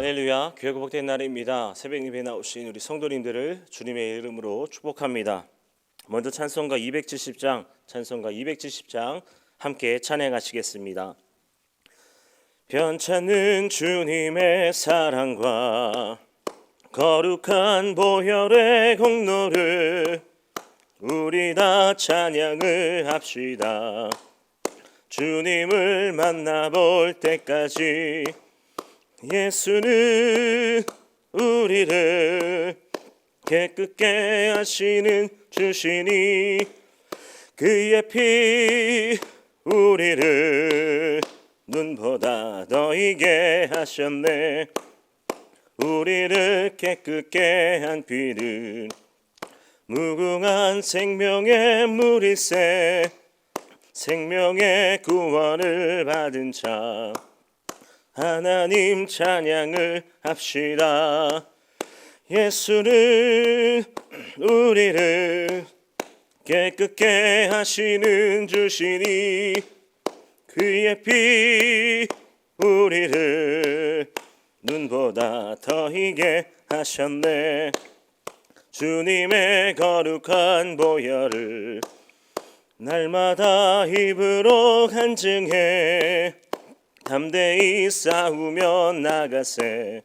할렐루야, 교회 복된 날입니다. 새벽 예배에 나오신 우리 성도님들을 주님의 이름으로 축복합니다. 먼저 찬송가 270장 함께 찬양하시겠습니다. 변찮는 주님의 사랑과 거룩한 보혈의 공로를 우리 다 찬양을 합시다. 주님을 만나볼 때까지 예수는 우리를 깨끗게 하시는 주시니 그의 피 우리를 눈보다 더 희게 하셨네. 우리를 깨끗게 한 피는 무궁한 생명의 물일세. 생명의 구원을 받은 자 하나님 찬양을 합시다. 예수는 우리를 깨끗게 하시는 주시니 그의 피 우리를 눈보다 더 희게 하셨네. 주님의 거룩한 보혈을 날마다 입으로 간증해 담대히 싸우며 나가세.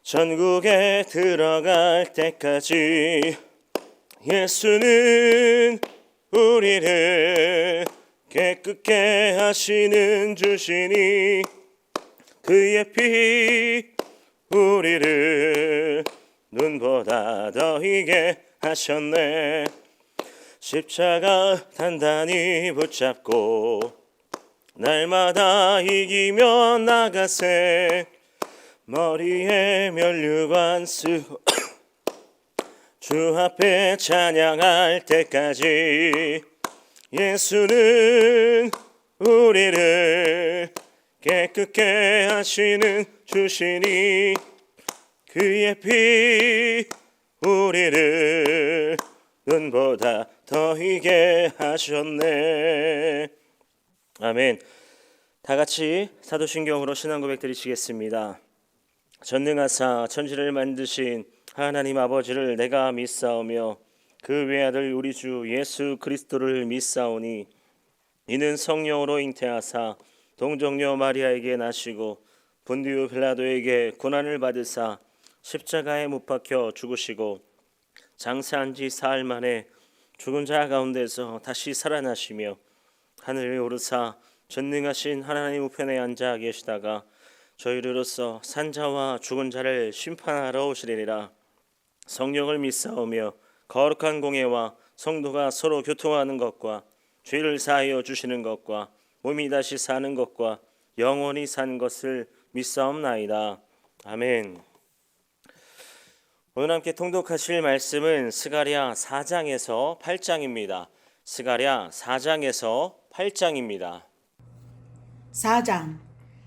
전국에 들어갈 때까지 예수는 우리를 깨끗게 하시는 주시니 그의 피 우리를 눈보다 더 희게 하셨네. 십자가 단단히 붙잡고 날마다 이기며 나가세. 머리에 면류관 쓰고 주 앞에 찬양할 때까지 예수는 우리를 깨끗게 하시는 주시니 그의 피 우리를 눈보다 더 희게 하셨네. 아멘. 다 같이 사도신경으로 신앙 고백 드리시겠습니다. 전능하사 천지를 만드신 하나님 아버지를 내가 믿사오며 그 외아들 우리 주 예수 그리스도를 믿사오니 이는 성령으로 잉태하사 동정녀 마리아에게 나시고 본디오 빌라도에게 고난을 받으사 십자가에 못 박혀 죽으시고 장사한 지 사흘 만에 죽은 자 가운데서 다시 살아나시며 하늘에 오르사 전능하신 하나님 우편에 앉아 계시다가 저희로서 산자와 죽은 자를 심판하러 오시리라. 성령을 믿사오며 거룩한 공예와 성도가 서로 교통하는 것과 죄를 사하여 주시는 것과 몸이 다시 사는 것과 영원히 산 것을 믿사옵나이다. 아멘. 오늘 함께 통독하실 말씀은 스가랴 4장에서 8장입니다. 스가랴 4장에서 8장입니다. 4장.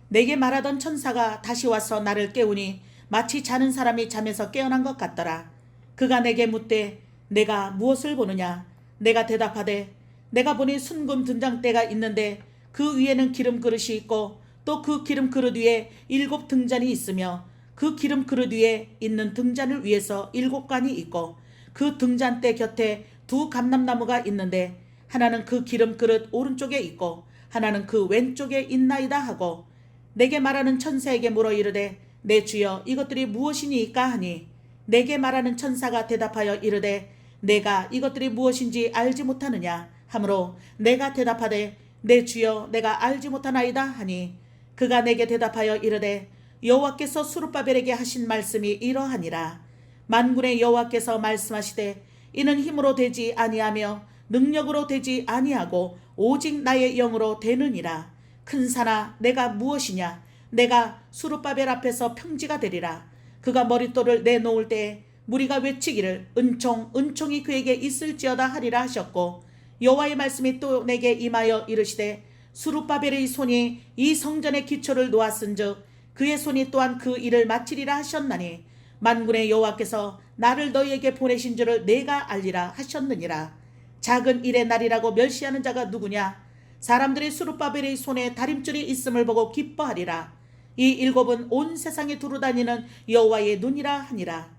내게 말하던 천사가 다시 와서 나를 깨우니 마치 자는 사람이 잠에서 깨어난 것 같더라. 그가 내게 묻되 내가 무엇을 보느냐? 내가 대답하되 내가 보니 순금 등잔대가 있는데 그 위에는 기름 그릇이 있고 또 그 기름 그릇 위에 7 등잔이 있으며 그 기름 그릇 위에 있는 등잔을 위에서 7관이 있고 그 등잔대 곁에 2 감람나무가 있는데 하나는 그 기름 그릇 오른쪽에 있고 하나는 그 왼쪽에 있나이다 하고 내게 말하는 천사에게 물어 이르되 내 주여 이것들이 무엇이니까 하니 내게 말하는 천사가 대답하여 이르되 내가 이것들이 무엇인지 알지 못하느냐 하므로 내가 대답하되 내 주여 내가 알지 못하나이다 하니 그가 내게 대답하여 이르되 여호와께서 스룹바벨에게 하신 말씀이 이러하니라. 만군의 여호와께서 말씀하시되 이는 힘으로 되지 아니하며 능력으로 되지 아니하고 오직 나의 영으로 되느니라. 큰 산아 내가 무엇이냐? 내가 스룹바벨 앞에서 평지가 되리라. 그가 머릿돌을 내놓을 때에 무리가 외치기를 은총이 그에게 있을지어다 하리라 하셨고 여호와의 말씀이 또 내게 임하여 이르시되 스룹바벨의 손이 이 성전의 기초를 놓았은즉 그의 손이 또한 그 일을 마치리라 하셨나니 만군의 여호와께서 나를 너희에게 보내신 줄을 내가 알리라 하셨느니라. 작은 일의 날이라고 멸시하는 자가 누구냐? 사람들이 스룹바벨의 손에 다림줄이 있음을 보고 기뻐하리라. 이 일곱은 온 세상에 두루다니는 여호와의 눈이라 하니라.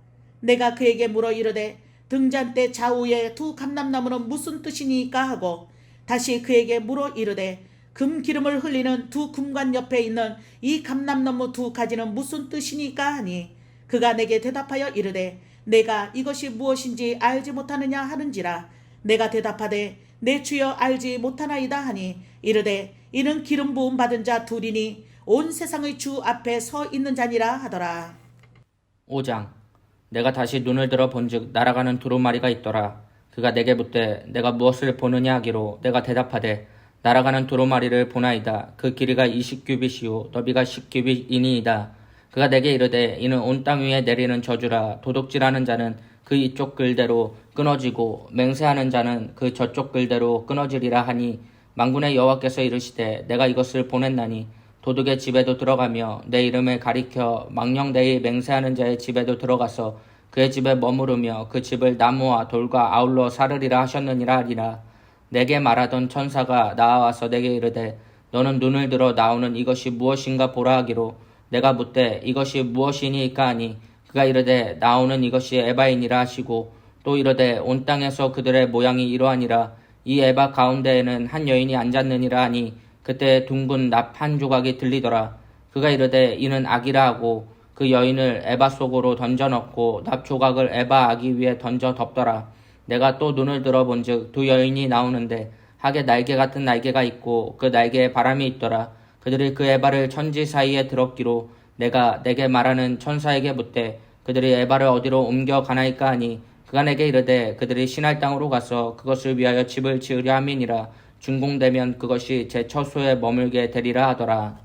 내가 그에게 물어 이르되 등잔대 좌우에 두 감람나무는 무슨 뜻이니까 하고 다시 그에게 물어 이르되 금 기름을 흘리는 두 금관 옆에 있는 이 감람나무 두 가지는 무슨 뜻이니까 하니 그가 내게 대답하여 이르되 내가 이것이 무엇인지 알지 못하느냐 하는지라. 내가 대답하되 내 주여 알지 못하나이다 하니 이르되 이는 기름 부음 받은 자 둘이니 온 세상의 주 앞에 서 있는 자니라 하더라. 5장. 내가 다시 눈을 들어 본즉 날아가는 두루마리가 있더라. 그가 내게 묻되 내가 무엇을 보느냐 하기로 내가 대답하되 날아가는 두루마리를 보나이다. 그 길이가 20규빗이요 너비가 10규빗이니이다. 그가 내게 이르되 이는 온 땅 위에 내리는 저주라. 도둑질하는 자는 그 이쪽 글대로 끊어지고 맹세하는 자는 그 저쪽 글대로 끊어지리라 하니 만군의 여호와께서 이르시되 내가 이것을 보냈나니 도둑의 집에도 들어가며 내 이름을 가리켜 망령되이 맹세하는 자의 집에도 들어가서 그의 집에 머무르며 그 집을 나무와 돌과 아울러 사르리라 하셨느니라 하리라. 내게 말하던 천사가 나와서 내게 이르되 너는 눈을 들어 나오는 이것이 무엇인가 보라 하기로 내가 묻되 이것이 무엇이니까 하니 그가 이르되 나오는 이것이 에바이니라 하시고 또 이르되 온 땅에서 그들의 모양이 이러하니라. 이 에바 가운데에는 한 여인이 앉았느니라 하니 그때 둥근 납 한 조각이 들리더라. 그가 이르되 이는 악이라 하고 그 여인을 에바 속으로 던져 넣고 납 조각을 에바 아기 위에 던져 덮더라. 내가 또 눈을 들어 본즉 두 여인이 나오는데 하게 날개 같은 날개가 있고 그 날개에 바람이 있더라. 그들이 그 에바를 천지 사이에 들었기로 내가 내게 말하는 천사에게 묻되 그들이 에바를 어디로 옮겨 가나이까 하니 그가 내게 이르되 그들이 신할 땅으로 가서 그것을 위하여 집을 지으려 함이니라. 준공되면 그것이 제 처소에 머물게 되리라 하더라.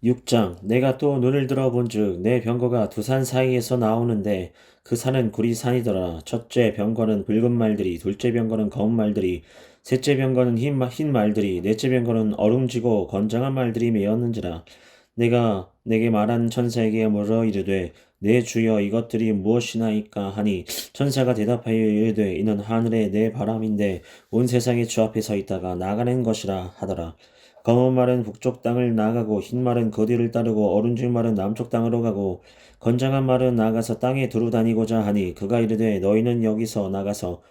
6장. 내가 또 눈을 들어 본즉 내 병거가 두 산 사이에서 나오는데 그 산은 구리산이더라. 첫째 병거는 붉은 말들이, 둘째 병거는 검은 말들이, 셋째 병거는 흰 말들이, 넷째 병거는 얼음지고 건장한 말들이 메었는지라. 내가 내게 말한 천사에게 물어 이르되 내 주여 이것들이 무엇이나이까 하니 천사가 대답하여 이르되 이는 하늘의 내 바람인데 온 세상의 주 앞에 서 있다가 나가는 것이라 하더라. 검은 말은 북쪽 땅을 나가고 흰 말은 그 뒤를 따르고 어른줄 말은 남쪽 땅으로 가고 건장한 말은 나가서 땅에 두루 다니고자 하니 그가 이르되 너희는 여기서 나가서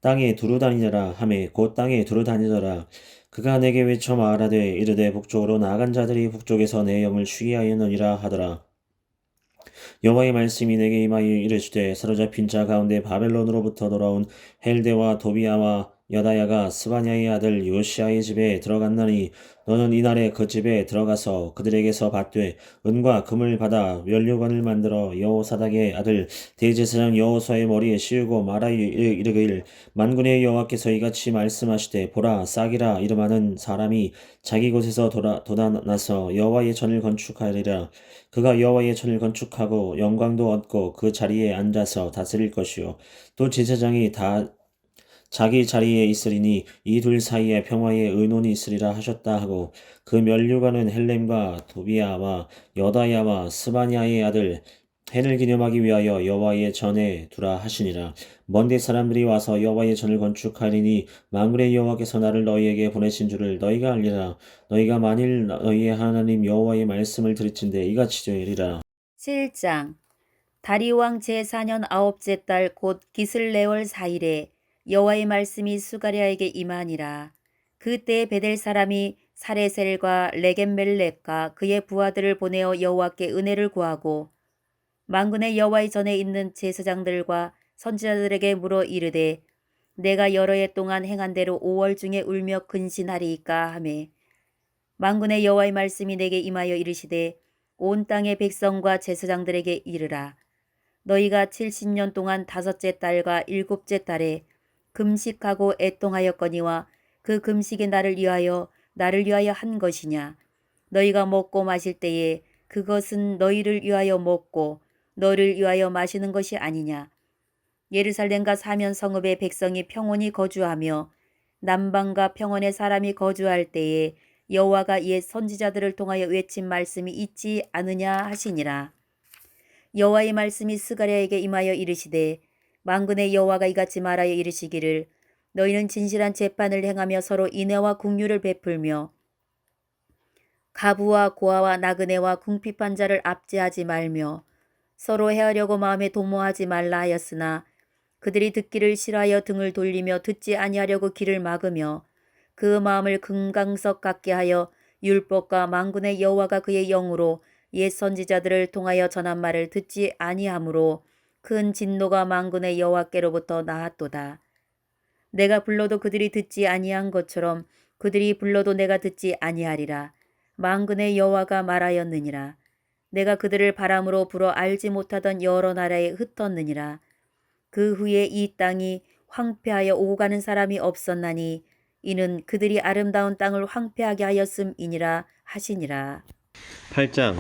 땅에 두루 다니더라 하매 곧 땅에 두루 다니더라. 그가 내게 외쳐 말하되 이르되 북쪽으로 나간 자들이 북쪽에서 내 영을 쉬게 하였느니라 하더라. 여호와의 말씀이 내게 임하여 이르시되 사로잡힌 자 가운데 바벨론으로부터 돌아온 헬데와 도비아와 여다야가 스바냐의 아들 요시아의 집에 들어갔나니 너는 이날에 그 집에 들어가서 그들에게서 받되 은과 금을 받아 면류관을 만들어 여호사닥의 아들 대제사장 여호수아의 머리에 씌우고 말하여 이르기를 만군의 여호와께서 이같이 말씀하시되 보라 싹이라 이름하는 사람이 자기 곳에서 돋아나서 여호와의 전을 건축하리라. 그가 여호와의 전을 건축하고 영광도 얻고 그 자리에 앉아서 다스릴 것이요 또 제사장이 다 자기 자리에 있으리니 이 둘 사이에 평화의 의논이 있으리라 하셨다 하고 그 면류관은 헬렘과 도비아와 여다야와 스바냐의 아들 헨을 기념하기 위하여 여호와의 전에 두라 하시니라. 먼데 사람들이 와서 여호와의 전을 건축하리니 만군의 여호와께서 나를 너희에게 보내신 줄을 너희가 알리라. 너희가 만일 너희의 하나님 여호와의 말씀을 들을진대 이같이 되리라. 7장. 다리오왕 제4년 9째 달 곧 기슬레월 4일에 여호와의 말씀이 수가랴에게 임하니라. 그때 베델 사람이 사레셀과 레겜멜렉과 그의 부하들을 보내어 여호와께 은혜를 구하고 만군의 여호와의 전에 있는 제사장들과 선지자들에게 물어 이르되 내가 여러 해 동안 행한 대로 5월 중에 울며 근신하리이까 하매 만군의 여호와의 말씀이 내게 임하여 이르시되 온 땅의 백성과 제사장들에게 이르라. 너희가 70년 동안 5째 달과 7째 달에 금식하고 애통하였거니와 그 금식이 나를 위하여 한 것이냐. 너희가 먹고 마실 때에 그것은 너희를 위하여 먹고 너를 위하여 마시는 것이 아니냐. 예루살렘과 사면 성읍의 백성이 평온히 거주하며 남방과 평원의 사람이 거주할 때에 여호와가 옛 선지자들을 통하여 외친 말씀이 있지 않으냐 하시니라. 여호와의 말씀이 스가랴에게 임하여 이르시되 만군의 여호와가 이같이 말하여 이르시기를 너희는 진실한 재판을 행하며 서로 인애와 긍휼을 베풀며 가부와 고아와 나그네와 궁핍한 자를 압제하지 말며 서로 해하려고 마음에 도모하지 말라 하였으나 그들이 듣기를 싫어하여 등을 돌리며 듣지 아니하려고 귀를 막으며 그 마음을 금강석 같게 하여 율법과 만군의 여호와가 그의 영으로 옛 선지자들을 통하여 전한 말을 듣지 아니하므로 큰 진노가 만군의 여호와께로부터 나았도다. 내가 불러도 그들이 듣지 아니한 것처럼 그들이 불러도 내가 듣지 아니하리라. 만군의 여호와가 말하였느니라. 내가 그들을 바람으로 불어 알지 못하던 여러 나라에 흩었느니라. 그 후에 이 땅이 황폐하여 오고 가는 사람이 없었나니 이는 그들이 아름다운 땅을 황폐하게 하였음이니라 하시니라. 8장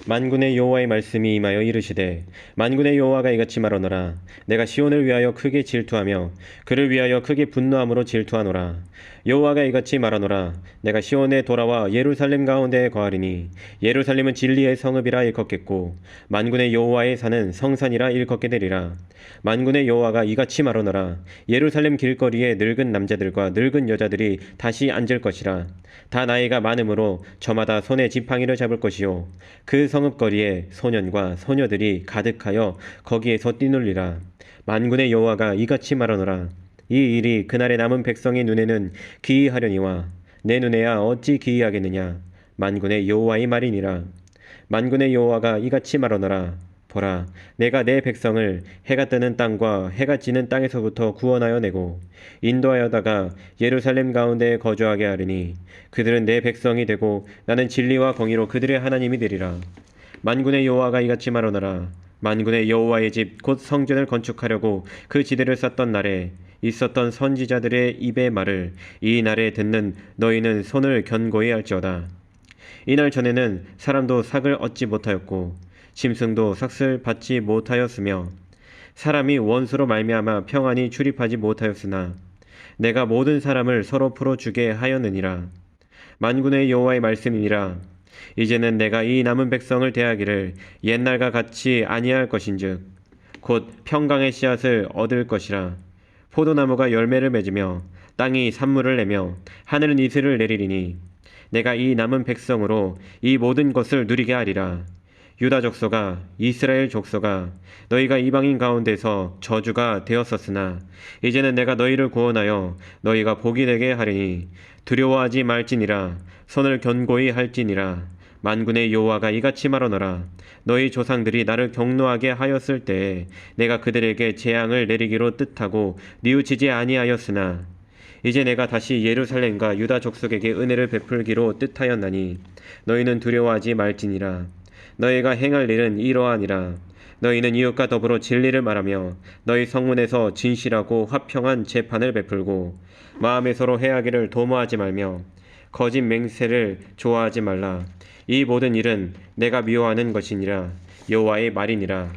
만군의 여호와의 말씀이 임하여 이르시되 만군의 여호와가 이같이 말하노라. 내가 시온을 위하여 크게 질투하며 그를 위하여 크게 분노함으로 질투하노라. 여호와가 이같이 말하노라. 내가 시온에 돌아와 예루살렘 가운데에 거하리니 예루살렘은 진리의 성읍이라 일컫겠고 만군의 여호와의 산은 성산이라 일컫게 되리라. 만군의 여호와가 이같이 말하노라. 예루살렘 길거리에 늙은 남자들과 늙은 여자들이 다시 앉을 것이라. 다 나이가 많으므로 저마다 손에 지팡이를 잡을 것이요 그 성읍거리에 소년과 소녀들이 가득하여 거기에서 뛰놀리라. 만군의 여호와가 이같이 말하노라. 이 일이 그날의 남은 백성의 눈에는 기이하려니와 내 눈에야 어찌 기이하겠느냐. 만군의 여호와의 말이니라. 만군의 여호와가 이같이 말하노라. 보라, 내가 내 백성을 해가 뜨는 땅과 해가 지는 땅에서부터 구원하여 내고 인도하여다가 예루살렘 가운데 거주하게 하리니 그들은 내 백성이 되고 나는 진리와 공의로 그들의 하나님이 되리라. 만군의 여호와가 이같이 말하노라. 만군의 여호와의 집 곧 성전을 건축하려고 그 지대를 쌓던 날에 있었던 선지자들의 입의 말을 이 날에 듣는 너희는 손을 견고히 할지어다. 이날 전에는 사람도 삭을 얻지 못하였고 짐승도 삭을 받지 못하였으며 사람이 원수로 말미암아 평안히 출입하지 못하였으나 내가 모든 사람을 서로 풀어주게 하였느니라. 만군의 여호와의 말씀이니라. 이제는 내가 이 남은 백성을 대하기를 옛날과 같이 아니할 것인즉 곧 평강의 씨앗을 얻을 것이라. 포도나무가 열매를 맺으며 땅이 산물을 내며 하늘은 이슬을 내리리니 내가 이 남은 백성으로 이 모든 것을 누리게 하리라. 유다 족속아, 이스라엘 족속아, 너희가 이방인 가운데서 저주가 되었었으나 이제는 내가 너희를 구원하여 너희가 복이 되게 하리니 두려워하지 말지니라. 손을 견고히 할지니라. 만군의 여호와가 이같이 말하노라. 너희 조상들이 나를 경노하게 하였을 때에 내가 그들에게 재앙을 내리기로 뜻하고 뉘우치지 아니하였으나 이제 내가 다시 예루살렘과 유다 족속에게 은혜를 베풀기로 뜻하였나니 너희는 두려워하지 말지니라. 너희가 행할 일은 이러하니라. 너희는 이웃과 더불어 진리를 말하며 너희 성문에서 진실하고 화평한 재판을 베풀고 마음에 서로 해하기를 도모하지 말며 거짓 맹세를 좋아하지 말라. 이 모든 일은 내가 미워하는 것이니라. 여호와의 말이니라.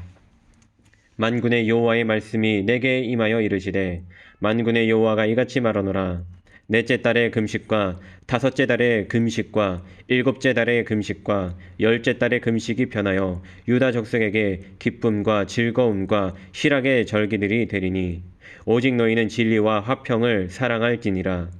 만군의 여호와의 말씀이 내게 임하여 이르시되 만군의 여호와가 이같이 말하노라. 넷째 달의 금식과 다섯째 달의 금식과 일곱째 달의 금식과 열째 달의 금식이 변하여 유다 족속에게 기쁨과 즐거움과 희락의 절기들이 되리니 오직 너희는 진리와 화평을 사랑할지니라.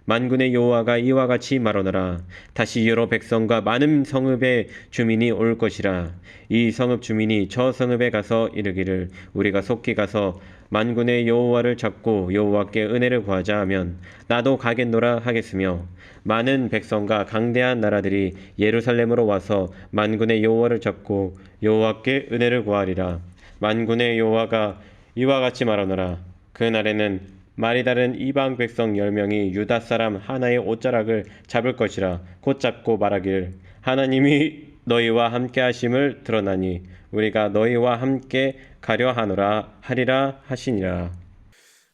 만군의 여호와가 이와 같이 말하노라. 다시 여러 백성과 많은 성읍의 주민이 올 것이라. 이 성읍 주민이 저 성읍에 가서 이르기를 우리가 속히 가서 만군의 여호와를 찾고 여호와께 은혜를 구하자 하면 나도 가겠노라 하겠으며 많은 백성과 강대한 나라들이 예루살렘으로 와서 만군의 여호와를 찾고 여호와께 은혜를 구하리라. 만군의 여호와가 이와 같이 말하노라. 그날에는 말이 다른 이방 백성 10명이 유다 사람 하나의 옷자락을 잡을 것이라. 곧 잡고 말하길 하나님이 너희와 함께 하심을 드러나니 우리가 너희와 함께 가려 하노라 하리라 하시니라.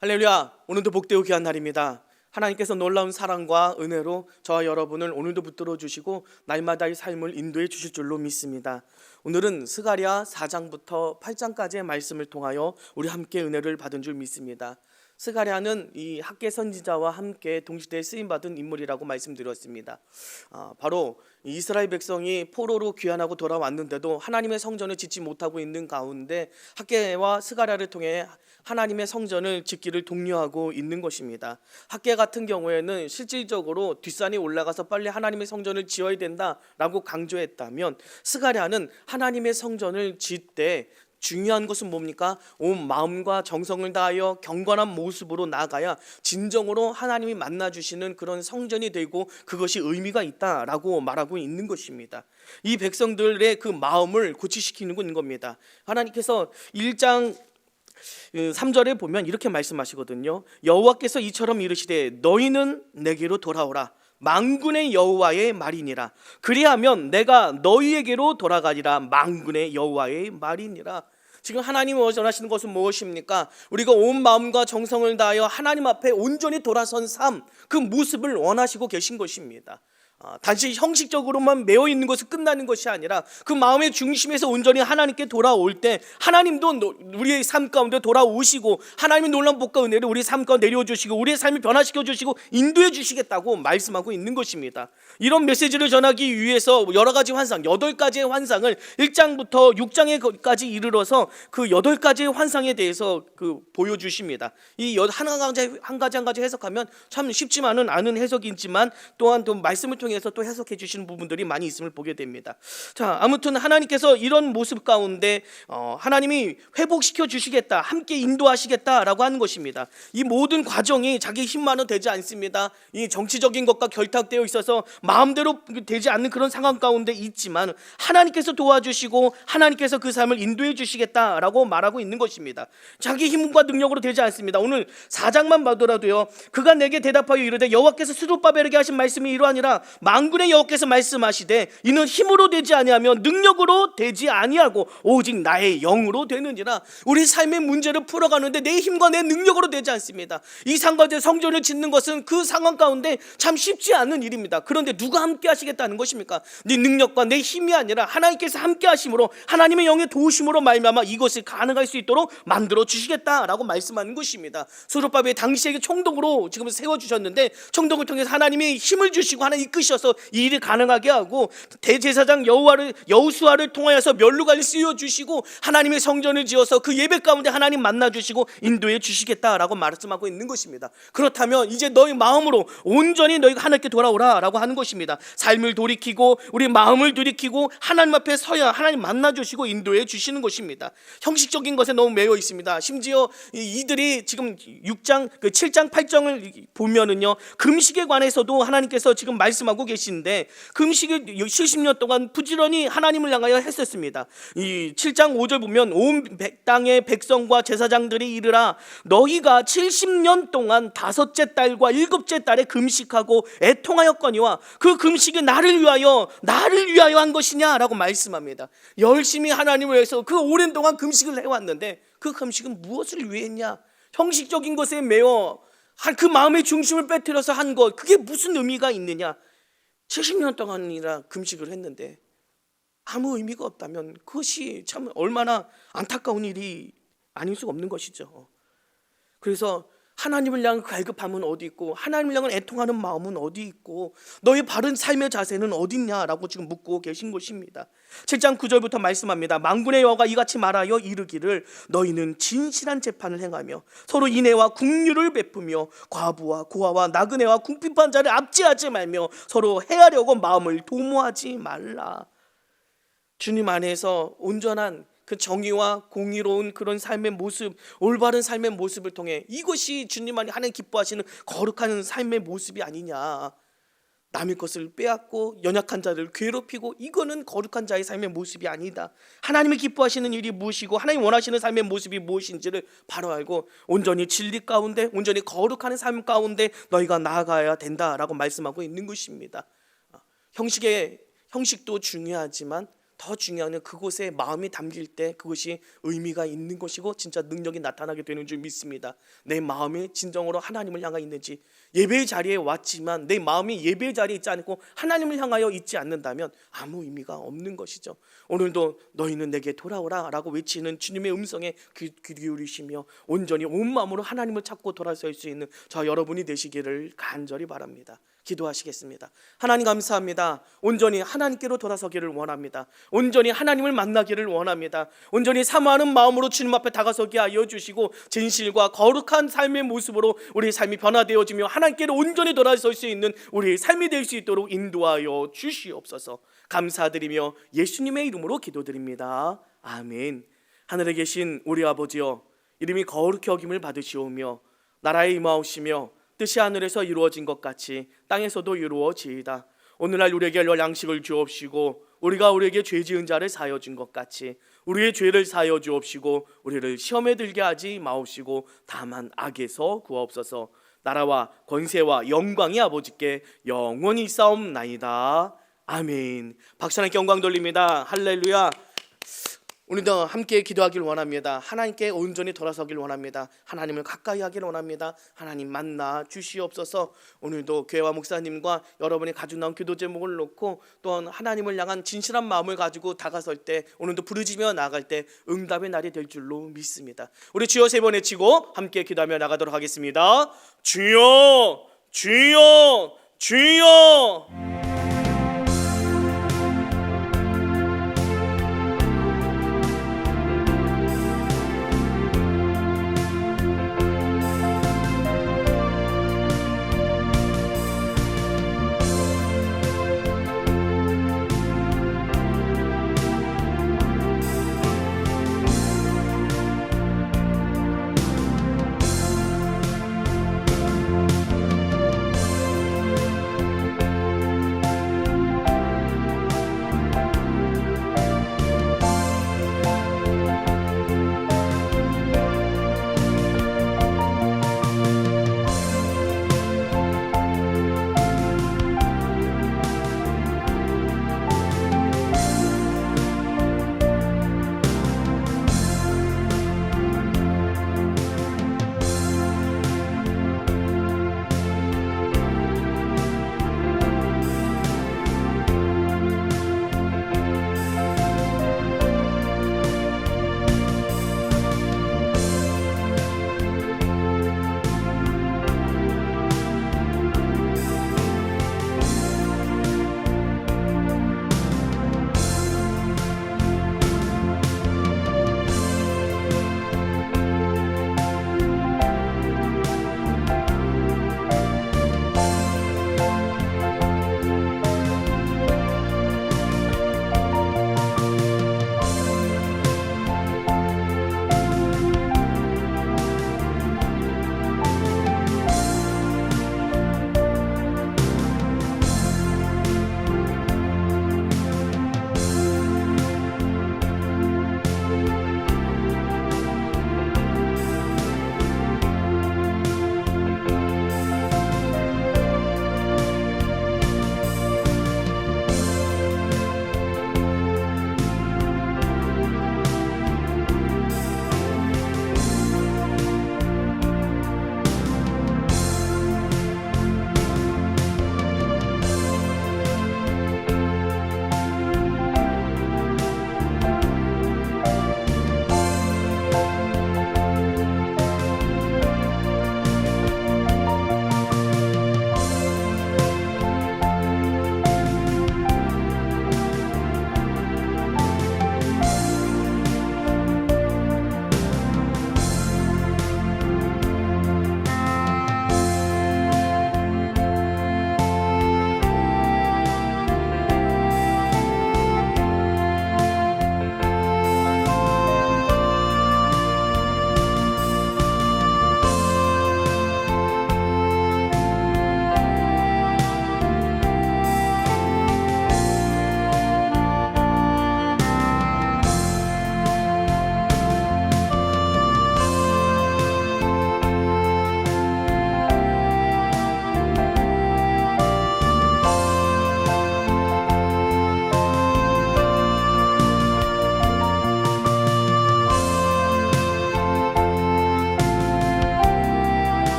할렐루야. 오늘도 복되고 귀한 날입니다. 하나님께서 놀라운 사랑과 은혜로 저와 여러분을 오늘도 붙들어 주시고 날마다의 삶을 인도해 주실 줄로 믿습니다. 오늘은 스가랴 4장부터 8장까지의 말씀을 통하여 우리 함께 은혜를 받은 줄 믿습니다. 스가랴는 이 학계 선지자와 함께 동시대에 쓰임받은 인물이라고 말씀드렸습니다. 바로 이스라엘 백성이 포로로 귀환하고 돌아왔는데도 하나님의 성전을 짓지 못하고 있는 가운데 학계와 스가랴를 통해 하나님의 성전을 짓기를 독려하고 있는 것입니다. 학계 같은 경우에는 실질적으로 뒷산이 올라가서 빨리 하나님의 성전을 지어야 된다라고 강조했다면, 스가랴는 하나님의 성전을 짓되 중요한 것은 뭡니까? 온 마음과 정성을 다하여 경건한 모습으로 나아가야 진정으로 하나님이 만나주시는 그런 성전이 되고 그것이 의미가 있다라고 말하고 있는 것입니다. 이 백성들의 그 마음을 고치시키는 겁니다. 하나님께서 1장 3절에 보면 이렇게 말씀하시거든요. 여호와께서 이처럼 이르시되 너희는 내게로 돌아오라. 만군의 여호와의 말이니라. 그리하면 내가 너희에게로 돌아가리라. 만군의 여호와의 말이니라. 지금 하나님이 원하시는 것은 무엇입니까? 우리가 온 마음과 정성을 다하여 하나님 앞에 온전히 돌아선 삶, 그 모습을 원하시고 계신 것입니다. 단지 형식적으로만 매어 있는 것은 끝나는 것이 아니라 그 마음의 중심에서 온전히 하나님께 돌아올 때 하나님도 우리의 삶 가운데 돌아오시고 하나님의 놀라운 복과 은혜를 우리 삶 가운데 내려주시고 우리의 삶을 변화시켜 주시고 인도해 주시겠다고 말씀하고 있는 것입니다. 이런 메시지를 전하기 위해서 여러 가지 환상, 8가지의 환상을 1장부터 6장에까지 이르러서 그 8가지의 환상에 대해서 보여주십니다. 이 한 가지 해석하면 참 쉽지만은 않은 해석이지만 또한 또 말씀을 통해서 또 해석해 주시는 부분들이 많이 있음을 보게 됩니다. 자, 아무튼 하나님께서 이런 모습 가운데 하나님이 회복시켜 주시겠다, 함께 인도하시겠다라고 하는 것입니다. 이 모든 과정이 자기 힘만은 되지 않습니다. 이 정치적인 것과 결탁되어 있어서 마음대로 되지 않는 그런 상황 가운데 있지만 하나님께서 도와주시고 하나님께서 그 삶을 인도해 주시겠다라고 말하고 있는 것입니다. 자기 힘과 능력으로 되지 않습니다. 오늘 4장만 봐더라도요, 그가 내게 대답하여 이르되 여호와께서 스룹바벨에게 하신 말씀이 이러하니라. 만군의 여호와께서 말씀하시되 이는 힘으로 되지 아니하며 능력으로 되지 아니하고 오직 나의 영으로 되느니라. 우리 삶의 문제를 풀어가는데 내 힘과 내 능력으로 되지 않습니다. 이 상가제 성전을 짓는 것은 그 상황 가운데 참 쉽지 않은 일입니다. 그런데 누가 함께 하시겠다는 것입니까? 네 능력과 내 힘이 아니라 하나님께서 함께 하심으로 하나님의 영의 도우심으로 말미암아 이것을 가능할 수 있도록 만들어 주시겠다라고 말씀하는 것입니다. 스룹바벨이 당시에게 총독으로 지금 세워주셨는데 총독을 통해서 하나님이 힘을 주시고 하나님 이끄셔서 이 일이 가능하게 하고 대제사장 여호수아를 통하여서 멸루관을 씌워주시고 하나님의 성전을 지어서 그 예배 가운데 하나님 만나주시고 인도해 주시겠다라고 말씀하고 있는 것입니다. 그렇다면 이제 너희 마음으로 온전히 너희가 하나님께 돌아오라 라고 하는 것입니다. 삶을 돌이키고 우리 마음을 돌이키고 하나님 앞에 서야 하나님 만나주시고 인도해 주시는 것입니다. 형식적인 것에 너무 매여 있습니다. 심지어 이들이 지금 7장 8장을 보면은요, 금식에 관해서도 하나님께서 지금 말씀하고 계시는데 금식을 70년 동안 부지런히 하나님을 향하여 했었습니다. 이 7장 5절 보면 온 땅의 백성과 제사장들이 이르라 너희가 70년 동안 5째 달과 7째 달에 금식하고 애통하였거니와 그 금식이 나를 위하여 한 것이냐라고 말씀합니다. 열심히 하나님을 위해서 그 오랜 동안 금식을 해왔는데 그 금식은 무엇을 위해 했냐? 형식적인 것에 매여 그 마음의 중심을 빼뜨려서 한 것, 그게 무슨 의미가 있느냐? 70년 동안이나 금식을 했는데 아무 의미가 없다면 그것이 참 얼마나 안타까운 일이 아닐 수가 없는 것이죠. 그래서 하나님을 향한 갈급함은 어디 있고 하나님을 향한 애통하는 마음은 어디 있고 너의 바른 삶의 자세는 어디 있냐라고 지금 묻고 계신 것입니다. 7장 9절부터 말씀합니다. 만군의 여호와가 이같이 말하여 이르기를 너희는 진실한 재판을 행하며 서로 인애와 긍휼을 베푸며 과부와 고아와 나그네와 궁핍한 자를 압제하지 말며 서로 해하려고 마음을 도모하지 말라. 주님 안에서 온전한 그 정의와 공의로운 그런 삶의 모습, 올바른 삶의 모습을 통해 이것이 주님 안에 하나님 기뻐하시는 거룩한 삶의 모습이 아니냐. 남의 것을 빼앗고 연약한 자를 괴롭히고 이거는 거룩한 자의 삶의 모습이 아니다. 하나님이 기뻐하시는 일이 무엇이고 하나님 원하시는 삶의 모습이 무엇인지를 바로 알고 온전히 진리 가운데 온전히 거룩한 삶 가운데 너희가 나아가야 된다라고 말씀하고 있는 것입니다. 형식도 중요하지만 더 중요한 건 그곳에 마음이 담길 때 그것이 의미가 있는 것이고 진짜 능력이 나타나게 되는 줄 믿습니다. 내 마음이 진정으로 하나님을 향해 있는지, 예배의 자리에 왔지만 내 마음이 예배의 자리에 있지 않고 하나님을 향하여 있지 않는다면 아무 의미가 없는 것이죠. 오늘도 너희는 내게 돌아오라 라고 외치는 주님의 음성에 귀 기울이시며 온전히 온 마음으로 하나님을 찾고 돌아설 수 있는 저 여러분이 되시기를 간절히 바랍니다. 기도하시겠습니다. 하나님 감사합니다. 온전히 하나님께로 돌아서기를 원합니다. 온전히 하나님을 만나기를 원합니다. 온전히 사모하는 마음으로 주님 앞에 다가서게 하여 주시고 진실과 거룩한 삶의 모습으로 우리의 삶이 변화되어지며 하나님께로 온전히 돌아설 수 있는 우리의 삶이 될 수 있도록 인도하여 주시옵소서. 감사드리며 예수님의 이름으로 기도드립니다. 아멘. 하늘에 계신 우리 아버지여, 이름이 거룩히 여김을 받으시오며 나라에 임하오시며 뜻이 하늘에서 이루어진 것 같이 땅에서도 이루어지이다. 오늘날 우리에게 양식을 주옵시고 우리가 우리에게 죄 지은 자를 사하여 준 것 같이 우리의 죄를 사하여 주옵시고 우리를 시험에 들게 하지 마옵시고 다만 악에서 구하옵소서. 나라와 권세와 영광이 아버지께 영원히 있사옵나이다. 아멘. 박수 하나님께 영광 돌립니다. 할렐루야. 오늘도 함께 기도하길 원합니다. 하나님께 온전히 돌아서길 원합니다. 하나님을 가까이 하길 원합니다. 하나님 만나 주시옵소서. 오늘도 교회와 목사님과 여러분이 가지고 나온 기도 제목을 놓고 또한 하나님을 향한 진실한 마음을 가지고 다가설 때, 오늘도 부르짖으며 나아갈 때 응답의 날이 될 줄로 믿습니다. 우리 주여 세 번 외치고 함께 기도하며 나가도록 하겠습니다. 주여, 주여, 주여.